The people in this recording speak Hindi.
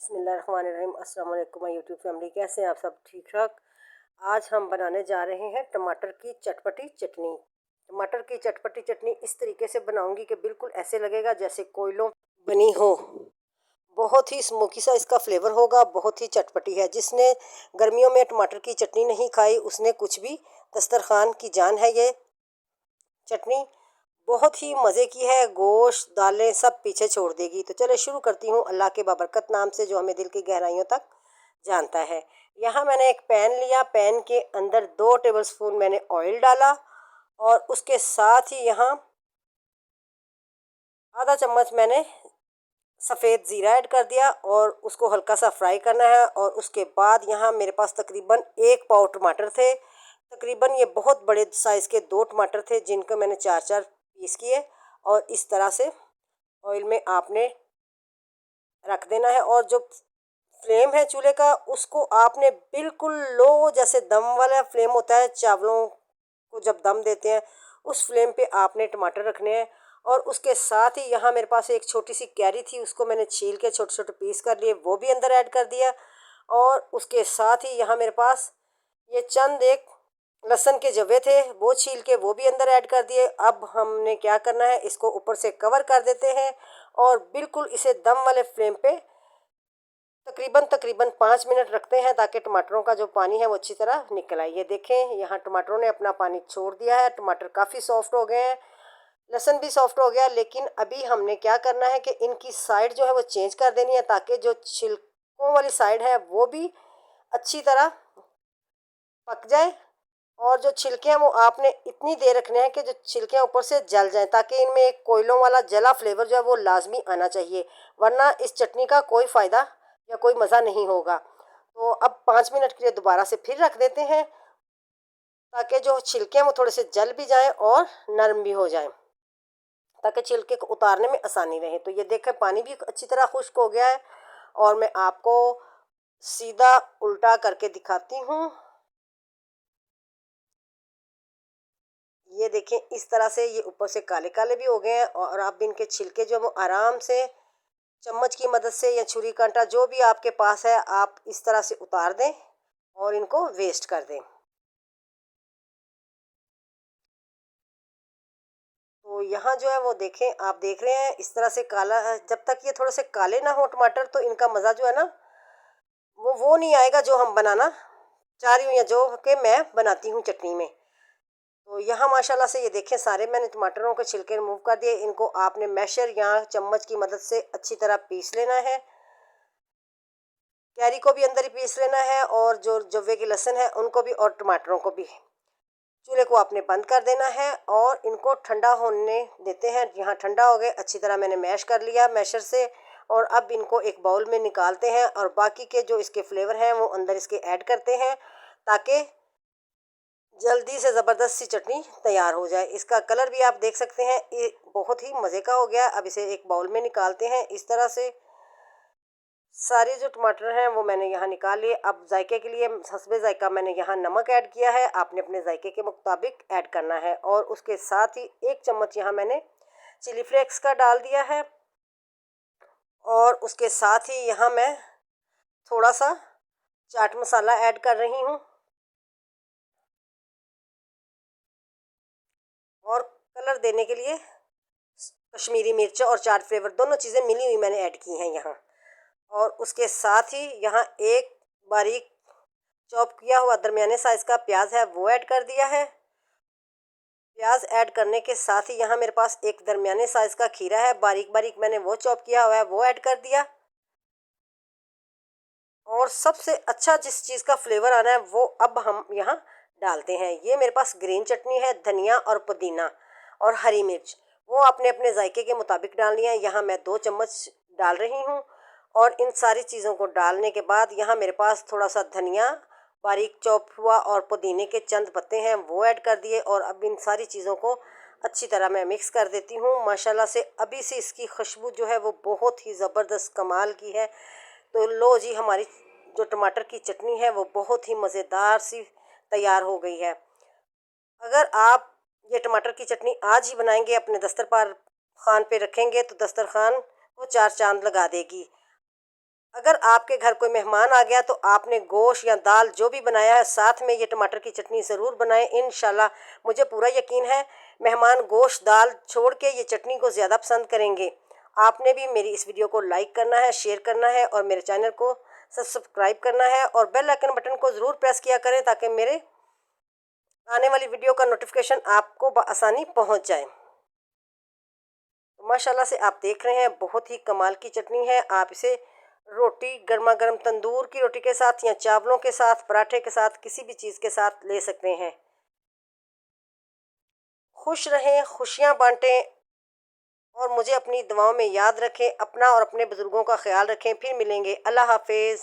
बिस्मिल्लाहिर्रहमानिर्रहीम। अस्सलाम वालेकुम माय यूट्यूब फैमिली, कैसे हैं आप सब? ठीक ठाक। आज हम बनाने जा रहे हैं टमाटर की चटपटी चटनी। टमाटर की चटपटी चटनी इस तरीके से बनाऊंगी कि बिल्कुल ऐसे लगेगा जैसे कोयलों बनी हो। बहुत ही स्मोकी सा इसका फ्लेवर होगा, बहुत ही चटपटी है। जिसने गर्मियों में टमाटर की चटनी नहीं खाई उसने कुछ भी दस्तरखान की जान है। ये चटनी बहुत ही मज़े की है, गोश्त दालें सब पीछे छोड़ देगी। तो चलो शुरू करती हूँ अल्लाह के बाबरकत नाम से जो हमें दिल की गहराइयों तक जानता है। यहाँ मैंने एक पैन लिया, पैन के अंदर 2 टेबलस्पून मैंने ऑयल डाला और उसके साथ ही यहाँ आधा चम्मच मैंने सफ़ेद ज़ीरा ऐड कर दिया और उसको हल्का सा फ्राई करना है। और उसके बाद यहाँ मेरे पास तकरीबन 1 पाव टमाटर थे। तकरीबन ये बहुत बड़े साइज़ के 2 टमाटर थे जिनको मैंने 4-4 पीस किए। और इस तरह से ऑयल में आपने रख देना है। और जो फ्लेम है चूल्हे का उसको आपने बिल्कुल लो, जैसे दम वाला फ्लेम होता है चावलों को जब दम देते हैं उस फ्लेम पे आपने टमाटर रखने हैं। और उसके साथ ही यहाँ मेरे पास एक छोटी सी कैरी थी, उसको मैंने छील के छोटे छोटे पीस कर लिए, वो भी अंदर ऐड कर दिया। और उसके साथ ही यहाँ मेरे पास ये चंद एक लहसुन के जवे थे, वो छील के वो भी अंदर ऐड कर दिए। अब हमने क्या करना है, इसको ऊपर से कवर कर देते हैं और बिल्कुल इसे दम वाले फ्लेम पे तकरीबन 5 मिनट रखते हैं ताकि टमाटरों का जो पानी है वो अच्छी तरह निकल आए। ये देखें यहाँ टमाटरों ने अपना पानी छोड़ दिया है, टमाटर काफ़ी सॉफ्ट हो गए हैं, लहसुन भी सॉफ्ट हो गया। लेकिन अभी हमने क्या करना है कि इनकी साइड जो है वो चेंज कर देनी है ताकि जो छिलकों वाली साइड है वो भी अच्छी तरह पक जाए। और जो छिलके हैं वो आपने इतनी देर रखने हैं कि जो छिलके ऊपर से जल जाएं, ताकि इनमें एक कोयलों वाला जला फ्लेवर जो है वो लाजमी आना चाहिए, वरना इस चटनी का कोई फ़ायदा या कोई मज़ा नहीं होगा। तो अब 5 मिनट के लिए दोबारा से फिर रख देते हैं ताकि जो छिलके हैं वो थोड़े से जल भी जाएं और नरम भी हो जाएं, ताकि छिलके को उतारने में आसानी रहे। तो ये देखें पानी भी अच्छी तरह खुश्क हो गया है और मैं आपको सीधा उल्टा करके दिखाती हूँ। ये देखें इस तरह से ये ऊपर से काले काले भी हो गए हैं। और आप इनके छिलके जो वो आराम से चम्मच की मदद से या छुरी कांटा जो भी आपके पास है आप इस तरह से उतार दें और इनको वेस्ट कर दें। तो यहाँ जो है वो देखें, आप देख रहे हैं इस तरह से काला, जब तक ये थोड़े से काले ना हो टमाटर तो इनका मज़ा जो है ना वो नहीं आएगा जो हम बनाना चाह रही हूँ या जो कि मैं बनाती हूँ चटनी में। तो यहाँ माशाल्लाह से ये देखें सारे मैंने टमाटरों के छिलके रिमूव कर दिए। इनको आपने मैशर या चम्मच की मदद से अच्छी तरह पीस लेना है। कैरी को भी अंदर ही पीस लेना है और जो जवे की लहसुन है उनको भी और टमाटरों को भी। चूल्हे को आपने बंद कर देना है और इनको ठंडा होने देते हैं। यहाँ ठंडा हो गए, अच्छी तरह मैंने मैश कर लिया मैशर से। और अब इनको एक बाउल में निकालते हैं और बाकी के जो इसके फ्लेवर हैं वो अंदर इसके ऐड करते हैं ताकि जल्दी से ज़बरदस्त सी चटनी तैयार हो जाए। इसका कलर भी आप देख सकते हैं, ये बहुत ही मज़े का हो गया। अब इसे एक बाउल में निकालते हैं। इस तरह से सारे जो टमाटर हैं वो मैंने यहाँ निकाल लिए। अब जायके के लिए हस्बे जायका मैंने यहाँ नमक ऐड किया है, आपने अपने जायके के मुताबिक ऐड करना है। और उसके साथ ही 1 चम्मच यहाँ मैंने चिली फ्लेक्स का डाल दिया है। और उसके साथ ही यहाँ मैं थोड़ा सा चाट मसाला ऐड कर रही हूँ। और कलर देने के लिए कश्मीरी मिर्च और चाट फ्लेवर दोनों चीज़ें मिली हुई मैंने ऐड की हैं यहाँ। और उसके साथ ही यहाँ एक बारीक चॉप किया हुआ दरमियाने साइज़ का प्याज है वो ऐड कर दिया है। प्याज ऐड करने के साथ ही यहाँ मेरे पास एक दरमियाने साइज़ का खीरा है, बारीक बारीक मैंने वो चॉप किया हुआ है वो ऐड कर दिया। और सबसे अच्छा जिस चीज़ का फ्लेवर आना है वो अब हम यहाँ डालते हैं। ये मेरे पास ग्रीन चटनी है, धनिया और पुदीना और हरी मिर्च, वो आपने अपने जायके के मुताबिक डालनी है। यहाँ मैं 2 चम्मच डाल रही हूँ। और इन सारी चीज़ों को डालने के बाद यहाँ मेरे पास थोड़ा सा धनिया बारीक चॉप हुआ और पुदीने के चंद पत्ते हैं वो ऐड कर दिए। और अब इन सारी चीज़ों को अच्छी तरह मैं मिक्स कर देती हूँ। माशाल्लाह से अभी से इसकी खुशबू जो है वो बहुत ही ज़बरदस्त कमाल की है। तो लो जी, हमारी जो टमाटर की चटनी है वो बहुत ही मज़ेदार सी तैयार हो गई है। अगर आप ये टमाटर की चटनी आज ही बनाएंगे, अपने दस्तरखान पे रखेंगे तो दस्तरखान को 4 चांद लगा देगी। अगर आपके घर कोई मेहमान आ गया तो आपने गोश्त या दाल जो भी बनाया है साथ में ये टमाटर की चटनी ज़रूर बनाएं। इंशाल्लाह मुझे पूरा यकीन है मेहमान गोश्त दाल छोड़ के ये चटनी को ज़्यादा पसंद करेंगे। आपने भी मेरी इस वीडियो को लाइक करना है, शेयर करना है और मेरे चैनल को सब्सक्राइब करना है और बेल आइकन बटन को ज़रूर प्रेस किया करें ताकि मेरे आने वाली वीडियो का नोटिफिकेशन आपको बआसानी पहुंच जाए। माशाल्लाह से आप देख रहे हैं बहुत ही कमाल की चटनी है। आप इसे रोटी गर्मा गर्म तंदूर की रोटी के साथ या चावलों के साथ, पराठे के साथ, किसी भी चीज़ के साथ ले सकते हैं। खुश रहें, खुशियाँ बांटें और मुझे अपनी दुआओं में याद रखें। अपना और अपने बुज़ुर्गों का ख्याल रखें। फिर मिलेंगे। अल्लाह हाफिज़।